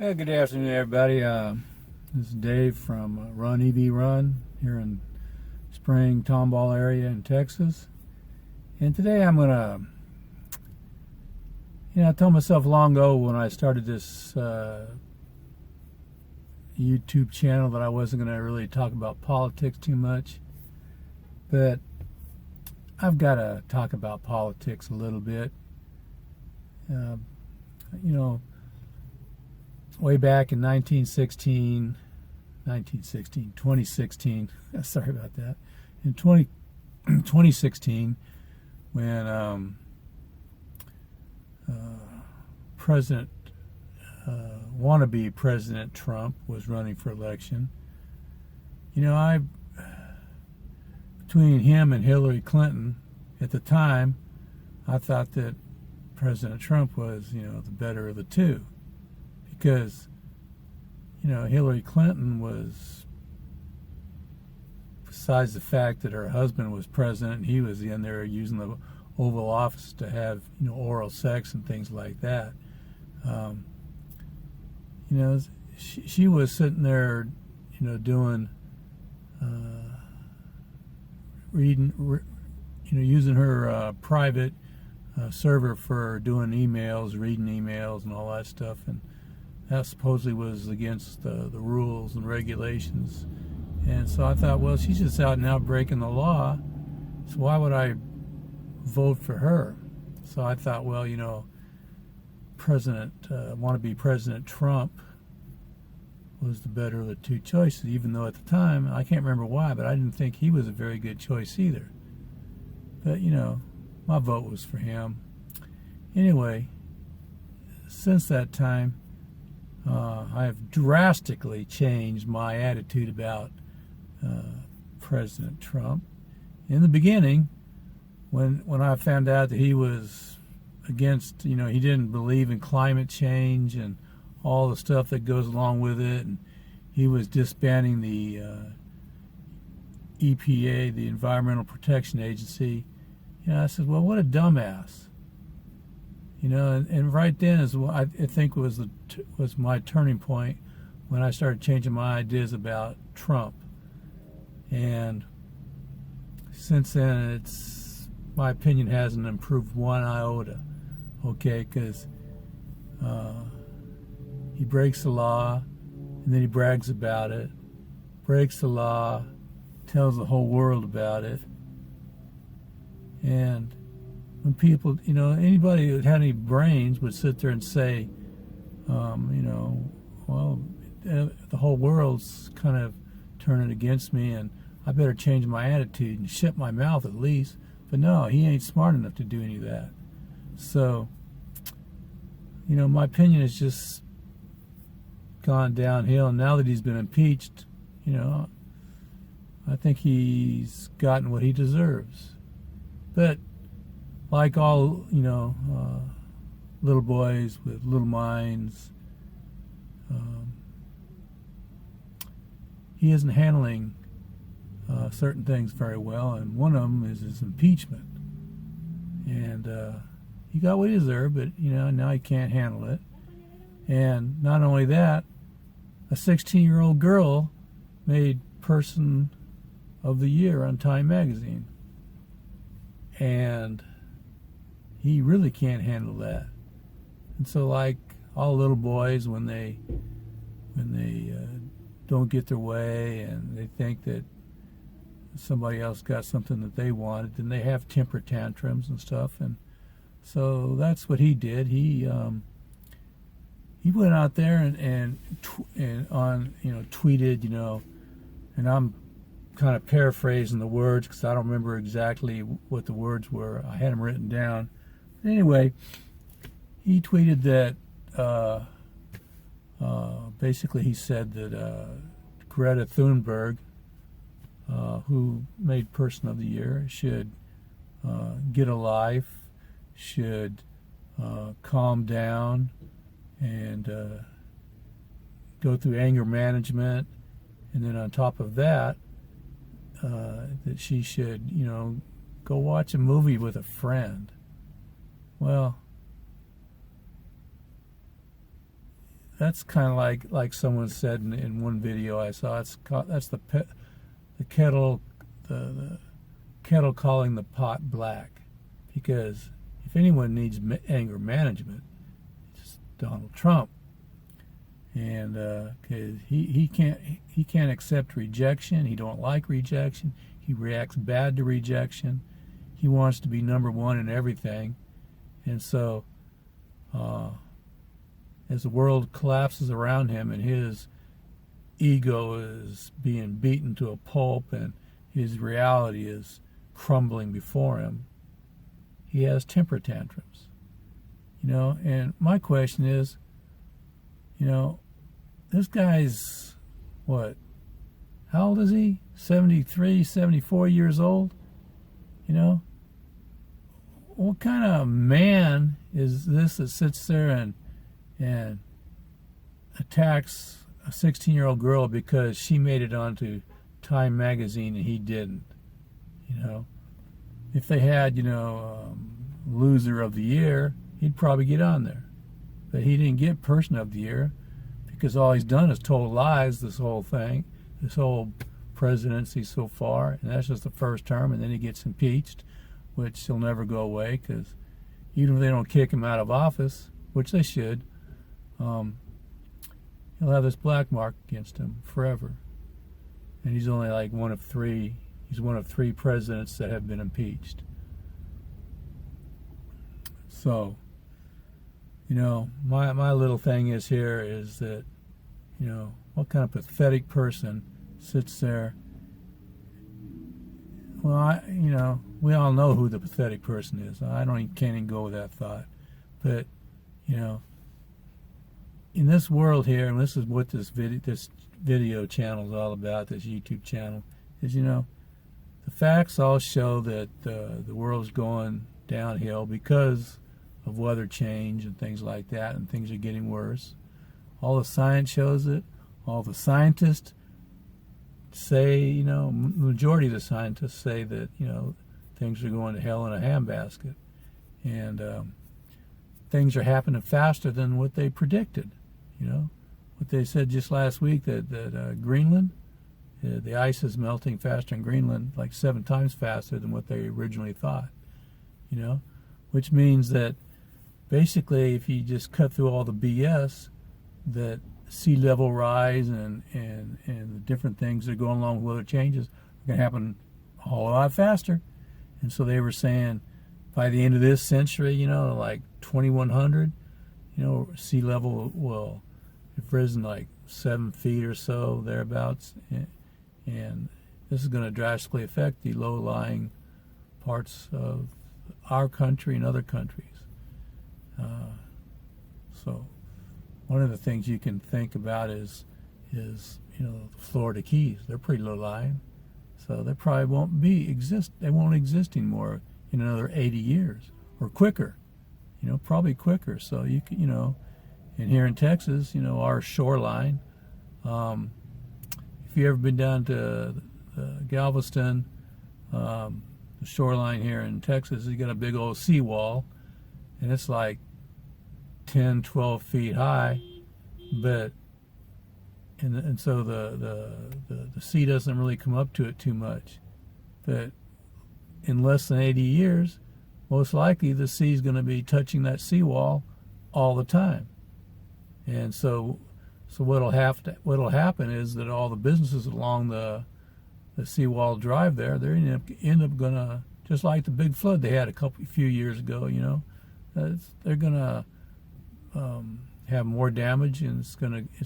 Good afternoon, everybody. This is Dave from runEVrun here in Spring, Tomball area in Texas. And today I'm gonna, I told myself long ago when I started this YouTube channel that I wasn't gonna really talk about politics too much, but I've got to talk about politics a little bit. Way back in 2016, sorry about that, in 2016, when wannabe President Trump was running for election, between him and Hillary Clinton at the time, I thought that President Trump was, the better of the two. Because, Hillary Clinton was, besides the fact that her husband was president, he was in there using the Oval Office to have, oral sex and things like that. She was sitting there, doing, using her private server for doing emails, reading emails and all that stuff. And that supposedly was against the rules and regulations. And so I thought, well, she's just out now breaking the law, so why would I vote for her? So I thought, well, wannabe President Trump was the better of the two choices, even though at the time, I can't remember why, but I didn't think he was a very good choice either. But, my vote was for him. Anyway, since that time, I have drastically changed my attitude about President Trump. In the beginning, when I found out that he was against, he didn't believe in climate change and all the stuff that goes along with it, and he was disbanding the EPA, the Environmental Protection Agency, I said, well, what a dumbass. And right then is what I think was my turning point when I started changing my ideas about Trump. And since then, my opinion hasn't improved one iota. Okay, because he breaks the law, and then he brags about it. Breaks the law, tells the whole world about it, and when people, anybody who had any brains would sit there and say, well, the whole world's kind of turning against me and I better change my attitude and shut my mouth at least. But no, he ain't smart enough to do any of that. So, my opinion has just gone downhill. And now that he's been impeached, I think he's gotten what he deserves. But like all, little boys with little minds, he isn't handling certain things very well, and one of them is his impeachment. And he got what he deserved, but, now he can't handle it. And not only that, a 16-year-old girl made Person of the Year on Time magazine. And he really can't handle that. And so, like all little boys, when they don't get their way and they think that somebody else got something that they wanted, then they have temper tantrums and stuff. And so that's what he did. He went out there and tweeted, and I'm kind of paraphrasing the words because I don't remember exactly what the words were. I had them written down. But anyway, he tweeted that basically he said that Greta Thunberg, who made Person of the Year, should get a life, should calm down and go through anger management, and then on top of that, that she should, go watch a movie with a friend. Well, that's kind of like someone said in one video I saw. That's the kettle, the kettle calling the pot black, because if anyone needs anger management, it's Donald Trump, and cause he can't accept rejection. He don't like rejection. He reacts bad to rejection. He wants to be number one in everything, and so as the world collapses around him and his ego is being beaten to a pulp and his reality is crumbling before him, he has temper tantrums. And my question is, this guy's, what, how old is he? 73, 74 years old? What kind of man is this that sits there and attacks a 16-year-old girl because she made it onto Time magazine and he didn't? If they had, loser of the year, he'd probably get on there. But he didn't get person of the year because all he's done is told lies this whole thing, this whole presidency so far, and that's just the first term, and then he gets impeached, which he'll never go away, because even if they don't kick him out of office, which they should, he'll have this black mark against him forever. And he's only like one of three presidents that have been impeached. So, my little thing is that, what kind of pathetic person sits there? Well, we all know who the pathetic person is. Can't even go with that thought. But, in this world here, and this is what this video channel is all about, this YouTube channel, is, the facts all show that the world's going downhill because of weather change and things like that, and things are getting worse. All the science shows it. All the scientists say, majority of the scientists say that, things are going to hell in a handbasket. And things are happening faster than what they predicted. What they said just last week, that Greenland, the ice is melting faster in Greenland, like 7 times faster than what they originally thought. Which means that basically if you just cut through all the BS, that sea level rise and the different things that are going along with weather changes are going to happen a whole lot faster. And so they were saying by the end of this century, like 2100, sea level will have risen like 7 feet or so, thereabouts. And this is going to drastically affect the low-lying parts of our country and other countries. So one of the things you can think about is the Florida Keys. They're pretty low-lying, so they probably won't exist anymore in another 80 years or quicker. Probably quicker. So you can, and here in Texas, our shoreline. If you ever been down to Galveston, the shoreline here in Texas, you got a big old seawall, and it's like 10, 12 feet high, but and so the sea doesn't really come up to it too much. But in less than 80 years, most likely the sea's going to be touching that seawall all the time. And so what'll happen is that all the businesses along the seawall drive there, they're end up gonna, just like the big flood they had a few years ago, they're gonna have more damage, and it's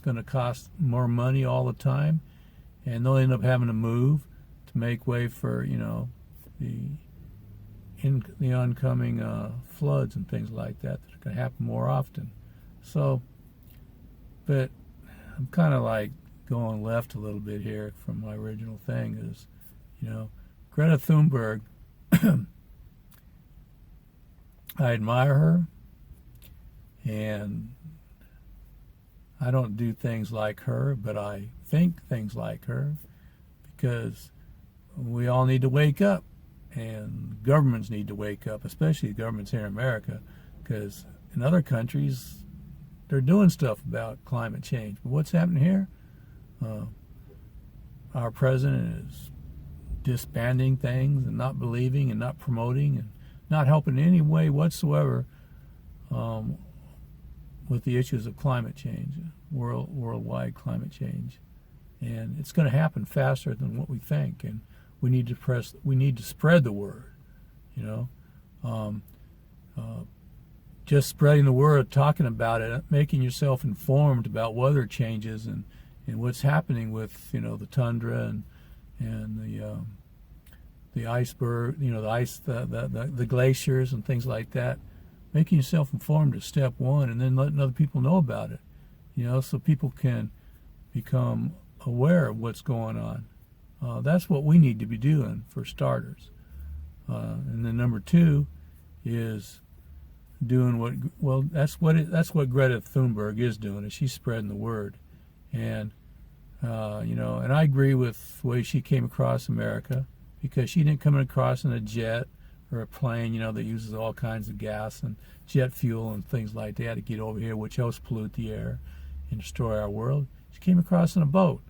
gonna cost more money all the time, and they'll end up having to move to make way for the oncoming floods and things like that are going to happen more often. So, but I'm kind of like going left a little bit here from my original thing. Is, Greta Thunberg, I admire her, and I don't do things like her, but I think things like her, because we all need to wake up, and governments need to wake up, especially governments here in America, because in other countries they're doing stuff about climate change. But what's happening here? Our president is disbanding things and not believing and not promoting and not helping in any way whatsoever with the issues of climate change, worldwide climate change. And it's going to happen faster than what we think. And we need to spread the word, you know. Just spreading the word, talking about it, making yourself informed about weather changes and what's happening with, you know, the tundra and the iceberg, you know, the ice, the glaciers and things like that. Making yourself informed is step one, and then letting other people know about it, you know, so people can become aware of what's going on. That's what we need to be doing for starters. And then number two is doing that's what Greta Thunberg is doing, is she's spreading the word. And you know, and I agree with the way she came across America, because she didn't come across in a jet or a plane, you know, that uses all kinds of gas and jet fuel and things like that to get over here, which helps pollute the air and destroy our world. She came across in a boat.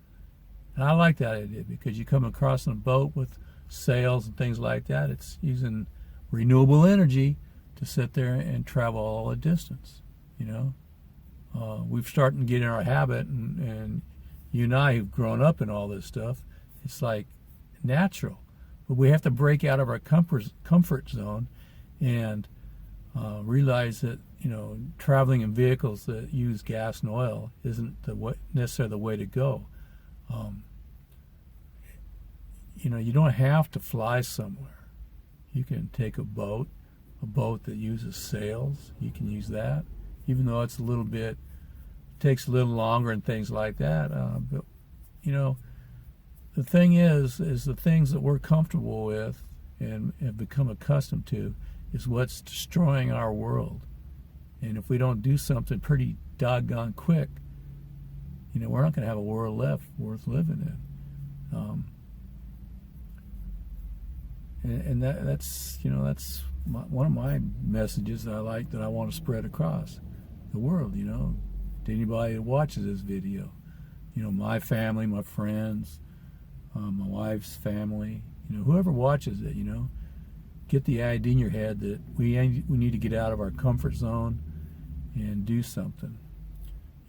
And I like that idea, because you come across in a boat with sails and things like that. It's using renewable energy to sit there and travel all the distance, you know. We've started to get in our habit, and you and I who've grown up in all this stuff, it's like natural. But we have to break out of our comfort zone and realize that, you know, traveling in vehicles that use gas and oil isn't necessarily the way to go. You know, you don't have to fly somewhere. You can take a boat that uses sails. You can use that, even though it's takes a little longer and things like that. But, you know, the thing is the things that we're comfortable with and have become accustomed to is what's destroying our world. And if we don't do something pretty doggone quick, you know, we're not going to have a world left worth living in. And that's, you know, that's one of my messages that I want to spread across the world, you know, to anybody that watches this video. You know, my family, my friends, my wife's family, you know, whoever watches it, you know, get the idea in your head that we need to get out of our comfort zone and do something.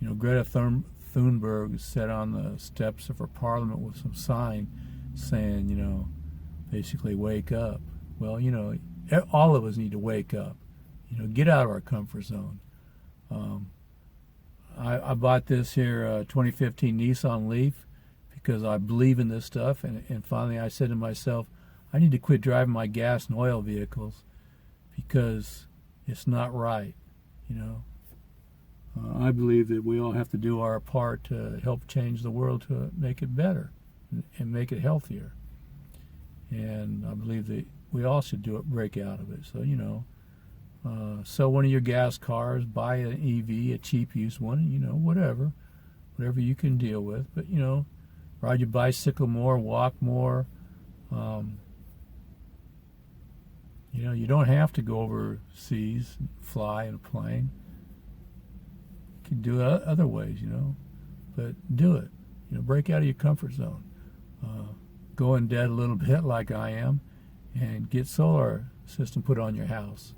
You know, Greta Thunberg sat on the steps of her parliament with some sign saying, you know, basically wake up. Well, you know, all of us need to wake up. You know, get out of our comfort zone. I bought this here 2015 Nissan Leaf because I believe in this stuff, and finally I said to myself, I need to quit driving my gas and oil vehicles because it's not right, you know. I believe that we all have to do our part to help change the world to make it better and make it healthier. And I believe that we all should break out of it. So, you know, sell one of your gas cars, buy an EV, a cheap used one, you know, whatever you can deal with. But, you know, ride your bicycle more, walk more. You know, you don't have to go overseas and fly in a plane. You can do it other ways, you know, but do it. You know, break out of your comfort zone. Go in debt a little bit like I am and get solar system put on your house.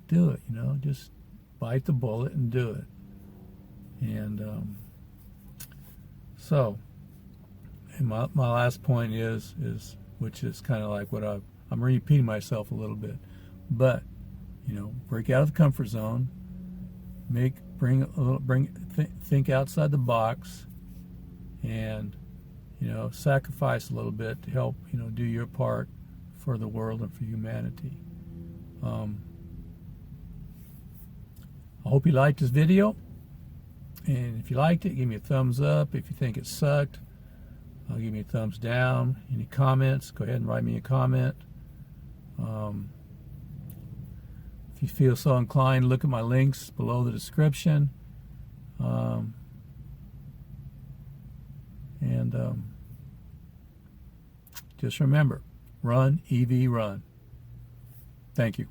Do it, you know, just bite the bullet and do it. And and my last point is which is kind of like what I'm repeating myself a little bit, but you know, break out of the comfort zone, think outside the box, and you know, sacrifice a little bit to help, you know, do your part for the world and for humanity. I hope you liked this video, and if you liked it, give me a thumbs up. If you think it sucked, give me a thumbs down. Any comments, go ahead and write me a comment. If you feel so inclined, look at my links below the description. Just remember, run, EV, run. Thank you.